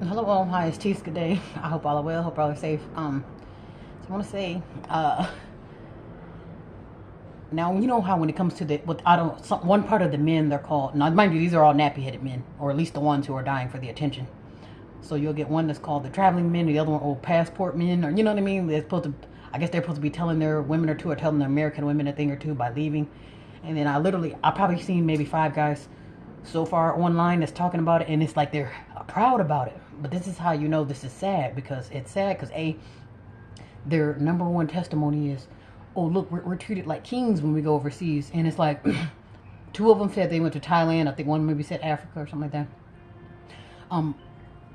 Hello, all. Hi, it's Tees. Good day. I hope all are well. Hope all are safe. So I want to say, now you know how when it comes to the what I don't one part of the men they're called. Now, mind you, these are all nappy-headed men, or at least the ones who are dying for the attention. So you'll get one that's called the traveling men, the other one old passport men, or you know what I mean. They're supposed to, I guess they're supposed to be telling their women or two, or telling the American women a thing or two by leaving. And then I probably seen maybe 5 guys so far online that's talking about it, and it's like they're proud about it. But this is how you know this is sad, because it's sad because their number one testimony is, oh look, we're treated like kings when we go overseas, and it's like two of them said they went to Thailand. I think one maybe said Africa or something like that.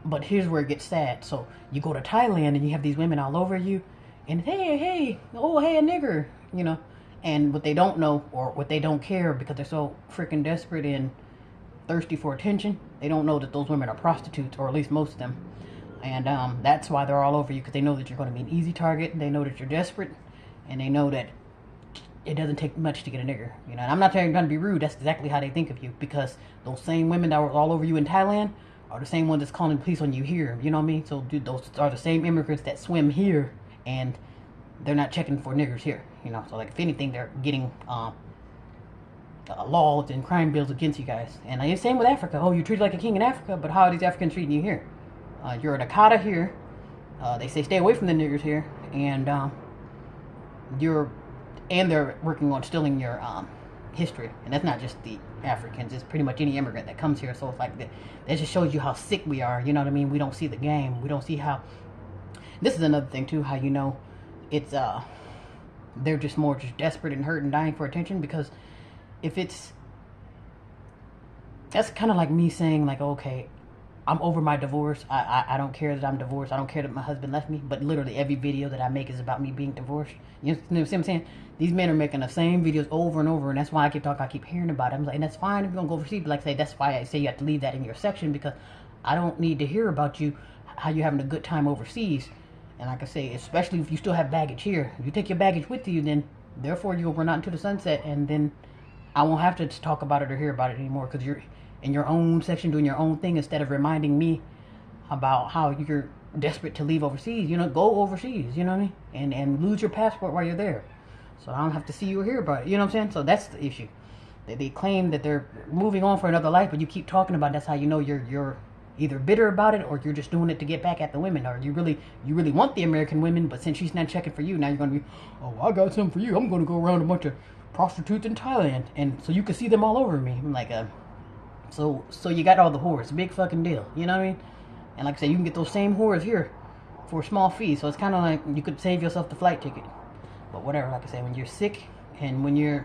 But here's where it gets sad. So you go to Thailand and you have these women all over you, and hey, oh hey, a nigger, you know. And what they don't know, or what they don't care, because they're so freaking desperate and thirsty for attention, they don't know that those women are prostitutes, or at least most of them. And that's why they're all over you, because they know that you're going to be an easy target. They know that you're desperate, and they know that it doesn't take much to get a nigger. You know, and I'm not trying to be rude. That's exactly how they think of you, because those same women that were all over you in Thailand are the same ones that's calling the police on you here. You know what I mean? So, dude, those are the same immigrants that swim here, and they're not checking for niggers here. You know, so like if anything, they're getting laws and crime bills against you guys. And it's same with Africa. Oh, you're treated like a king in Africa, but how are these Africans treating you here? You're a Dakota here. They say stay away from the niggers here, and they're working on stealing your history. And that's not just the Africans; it's pretty much any immigrant that comes here. So it's like that just shows you how sick we are. You know what I mean? We don't see the game. We don't see how. This is another thing too. How you know it's they're just more just desperate and hurt and dying for attention, because if it's, that's kind of like me saying like, okay, I'm over my divorce. I don't care that I'm divorced. I don't care that my husband left me. But literally every video that I make is about me being divorced. You know what I'm saying? These men are making the same videos over and over, and that's why I keep talking. I keep hearing about it. I'm like, and that's fine if you're gonna go overseas. But like I say, that's why I say you have to leave that in your section, because I don't need to hear about you, how you're having a good time overseas. And like I say, especially if you still have baggage here. If you take your baggage with you, then therefore you'll run out into the sunset, and then I won't have to talk about it or hear about it anymore, because you're in your own section doing your own thing, instead of reminding me about how you're desperate to leave overseas. You know, go overseas, you know what I mean? And lose your passport while you're there. So I don't have to see you or hear about it. You know what I'm saying? So that's the issue. They claim that they're moving on for another life, but you keep talking about it. That's how you know you're either bitter about it, or you're just doing it to get back at the women, or you really want the American women, but since she's not checking for you, now you're going to be, oh, I got something for you. I'm going to go around a bunch of prostitutes in Thailand, and so you can see them all over me. I'm like, so you got all the whores, big fucking deal, you know what I mean? And like I said, you can get those same whores here for a small fee, so it's kind of like you could save yourself the flight ticket. But whatever, like I said, when you're sick and when you're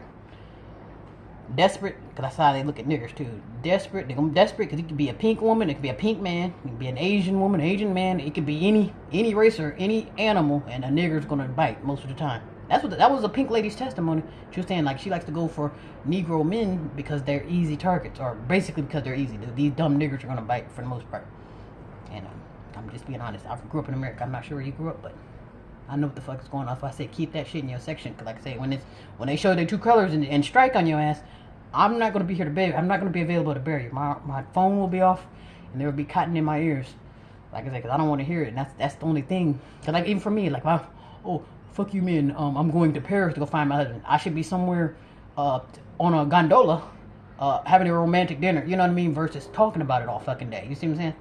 desperate, because that's how they look at niggers too. Desperate, they're gonna be desperate because it could be a pink woman, it could be a pink man, it could be an Asian woman, Asian man, it could be any race or any animal, and a nigger's gonna bite most of the time. That was a pink lady's testimony. She was saying like she likes to go for Negro men because they're easy targets, or basically because they're easy. These dumb niggers are gonna bite for the most part. And I'm just being honest. I grew up in America. I'm not sure where you grew up, but I know what the fuck is going on. So I say keep that shit in your section. Cause like I say, when they show their two colors and strike on your ass, I'm not gonna be here to bury you. I'm not gonna be available to bury you. My phone will be off, and there will be cotton in my ears. Like I say, cause I don't want to hear it. And that's the only thing. Cause like even for me, like oh fuck you men, I'm going to Paris to go find my husband. I should be somewhere on a gondola having a romantic dinner, you know what I mean, versus talking about it all fucking day. You see what I'm saying?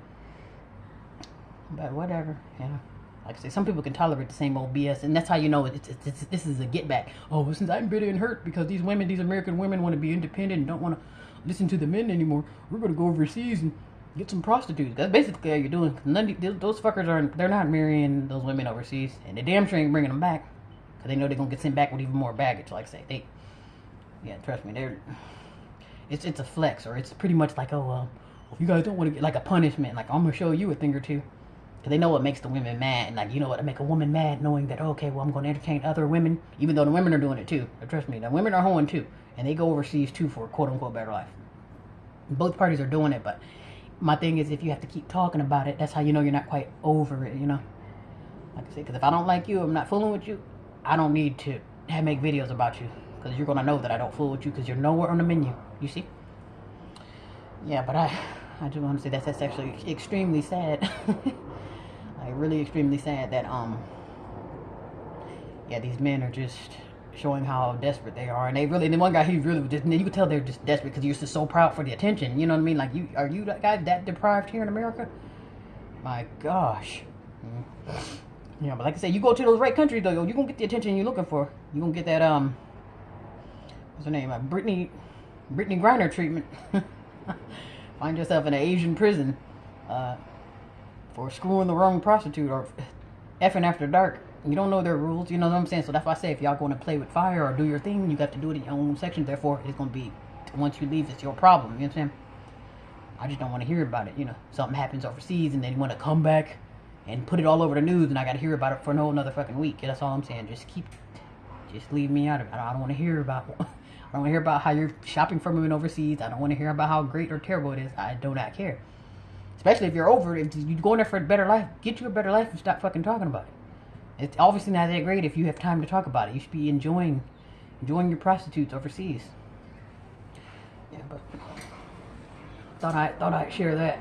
But whatever, yeah. Like I say, some people can tolerate the same old BS, and that's how you know this is a get back. Oh, since I'm bitter and hurt because these American women want to be independent and don't want to listen to the men anymore, we're going to go overseas and get some prostitutes. That's basically how you're doing. Those fuckers they're not marrying those women overseas, and they damn sure ain't bringing them back, because they know they're going to get sent back with even more baggage. Like I say, yeah, trust me, it's a flex, or it's pretty much like, oh, if you guys don't want to get like a punishment, like I'm going to show you a thing or two. Because they know what makes the women mad. And like, you know what to make a woman mad, knowing that, okay, well, I'm going to entertain other women, even though the women are doing it too. But trust me, the women are hoeing too. And they go overseas too for a quote-unquote better life. Both parties are doing it, but my thing is, if you have to keep talking about it, that's how you know you're not quite over it, you know? Like I say, because if I don't like you, I'm not fooling with you, I don't need to make videos about you. Because you're going to know that I don't fool with you, because you're nowhere on the menu, you see? Yeah, but I just want to say that's actually extremely sad. Like really extremely sad that yeah, these men are just showing how desperate they are, and they really, the one guy, he really was just, you could tell they're just desperate because you're just so proud for the attention, you know what I mean? Like, are you that guy that deprived here in America? My gosh. Yeah, but like I said, you go to those right countries though, you gonna get the attention you're looking for. You gonna get that what's her name, Brittany Griner treatment. Find yourself in an Asian prison for screwing the wrong prostitute or effing after dark. You don't know their rules, you know what I'm saying? So that's why I say if y'all going to play with fire or do your thing, you got to do it in your own section. Therefore, it's going to be, once you leave, it's your problem. You know what I'm saying? I just don't want to hear about it, you know. Something happens overseas and then you want to come back and put it all over the news and I got to hear about it for no another fucking week. That's all I'm saying. Just leave me out of it. I don't want to hear about I don't want to hear about how you're shopping for women overseas. I don't want to hear about how great or terrible it is. I do not care. Especially if you're over, if you're going there for a better life, get you a better life and stop fucking talking about it. It's obviously not that great if you have time to talk about it. You should be enjoying your prostitutes overseas. Yeah, but thought I'd share that.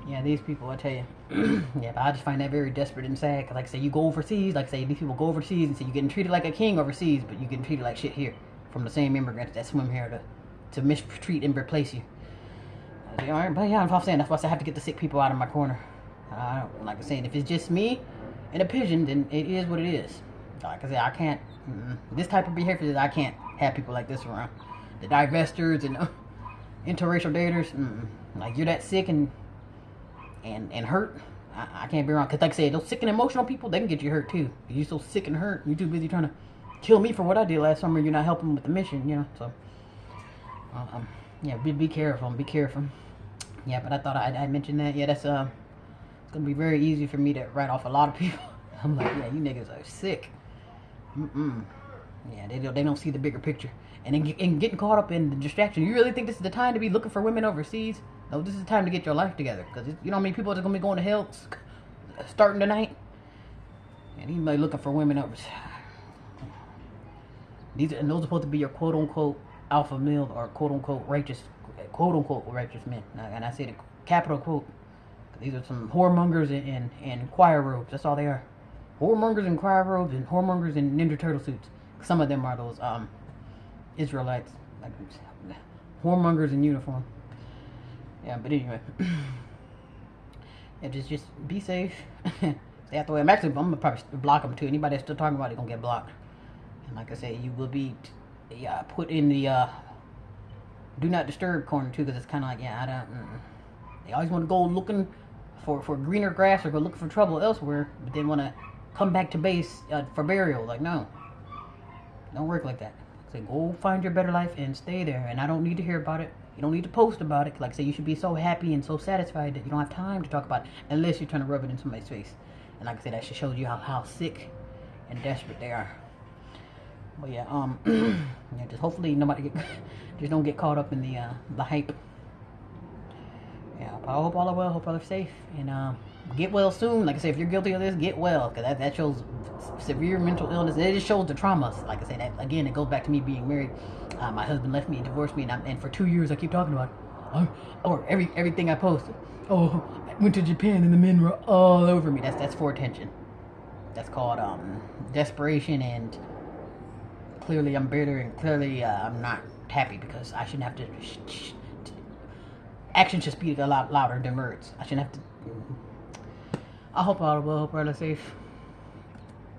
Yeah, these people, I tell you. Yeah, but I just find that very desperate and sad. Cause like I say, you go overseas, like I say, these people go overseas and say you're getting treated like a king overseas, but you're getting treated like shit here from the same immigrants that swim here to mistreat and replace you. I say, all right, but yeah, I'm saying that's why I have to get the sick people out of my corner. Like I'm saying, if it's just me and a pigeon, then it is what it is. Like I said, I can't, this type of behavior, I can't have people like this around. The divestors and interracial daters, like you're that sick and hurt, I can't be around. Cause like I said, those sick and emotional people, they can get you hurt too. You're so sick and hurt, you're too busy trying to kill me for what I did last summer. You're not helping with the mission, you know. So, yeah, be careful, be careful. Yeah, but I thought I'd mention that. Yeah, that's it's gonna be very easy for me to write off a lot of people. I'm like, yeah, you niggas are sick. Yeah, they don't see the bigger picture. And getting caught up in the distraction. You really think this is the time to be looking for women overseas? No, this is the time to get your life together. Because you know how many people are going to be going to hell starting tonight? And anybody looking for women overseas. Those are supposed to be your quote-unquote alpha male or quote-unquote righteous men. And I say the capital quote. These are some whoremongers in choir robes. That's all they are. Whoremongers in choir robes and whoremongers in Ninja Turtle suits. Some of them are those Israelites, like whoremongers in uniform. Yeah, but anyway, yeah, just be safe. Stay out the way. I'm gonna probably block them too. Anybody that's still talking about it gonna get blocked. And like I say, you will be put in the do not disturb corner too, because it's kind of like, yeah, I don't. They always want to go looking for greener grass or go looking for trouble elsewhere, but they want to come back to base for burial. Like, no, don't work like that. Say, go find your better life and stay there. And I don't need to hear about it. You don't need to post about it. Like I say, you should be so happy and so satisfied that you don't have time to talk about it unless you're trying to rub it in somebody's face. And like I said, that just shows you how sick and desperate they are. But yeah, yeah, just hopefully nobody just don't get caught up in the hype. Yeah, but I hope all are well. Hope all are safe and get well soon. Like I say, if you're guilty of this, get well, because that shows severe mental illness. It just shows the traumas. Like I say, that again, it goes back to me being married. My husband left me and divorced me, and for 2 years I keep talking about it. Or everything I post. Oh, I went to Japan and the men were all over me. That's for attention. That's called desperation, and clearly I'm bitter, and clearly I'm not happy because I shouldn't have to. Actions should speak a lot louder than words. I shouldn't have to. I hope all are well. Hope all are safe.